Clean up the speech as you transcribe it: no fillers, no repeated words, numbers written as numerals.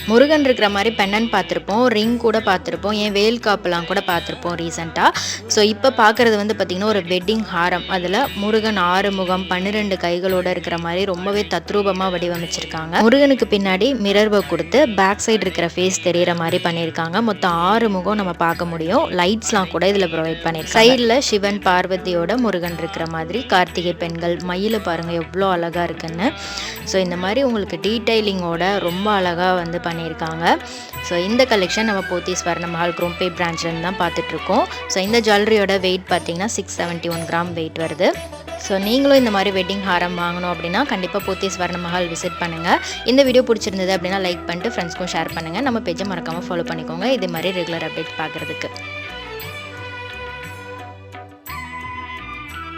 முருகன் இருக்கிற மாதிரி பெண்ணன் பார்த்துருப்போம், ரிங் கூட பார்த்துருப்போம், ஏன் வேல் காப்பெல்லாம் கூட பார்த்துருப்போம் ரீசெண்டாக. ஸோ இப்போ பார்க்குறது வந்து பார்த்திங்கன்னா ஒரு வெட்டிங் ஹாரம். அதில் முருகன் 6 முகம் 12 கைகளோடு இருக்கிற மாதிரி ரொம்பவே தத்ரூபமாக வடிவமைச்சிருக்காங்க. முருகனுக்கு பின்னாடி மிரர் ஒர்க் கொடுத்து பேக் சைடு இருக்கிற ஃபேஸ் தெரிகிற மாதிரி பண்ணியிருக்காங்க. மொத்தம் 6 முகம் நம்ம பார்க்க முடியும். லைட்ஸ்லாம் கூட இதில் ப்ரொவைட் பண்ணியிருக்காங்க. சைடில் சிவன் பார்வதியோட முருகன் இருக்கிற மாதிரி, கார்த்திகை பெண்கள், மயிலை பாருங்கள் எவ்வளோ அழகாக இருக்குன்னு. ஸோ இந்த மாதிரி உங்களுக்கு டீட்டெயிலிங்கோட ரொம்ப அழகாக வந்து பண்ணியிருக்காங்க. ஸோ இந்த கலெக்ஷன் நம்ம போத்தீஸ் ஸ்வர்ண மஹால் குரோம்பே பிரான்ச்லேருந்து தான் பார்த்துட்ருக்கோம். ஸோ இந்த ஜுவல்லரியோட வெயிட் பார்த்திங்கன்னா 671 கிராம் வெயிட் வருது. ஸோ நீங்களும் இந்த மாதிரி வெட்டிங் ஹாரம் வாங்கணும் அப்படின்னா கண்டிப்பாக போத்தீஸ் ஸ்வர்ண மஹால் விசிட் பண்ணுங்கள். இந்த வீடியோ பிடிச்சிருந்தது அப்படின்னா லைக் பண்ணிட்டு ஃப்ரெண்ட்ஸ்க்கும் ஷேர் பண்ணுங்கள். நம்ம பேஜை மறக்காமல் ஃபாலோ பண்ணிக்கோங்க, இது மாதிரி ரெகுலர் அப்டேட் பார்க்குறதுக்கு.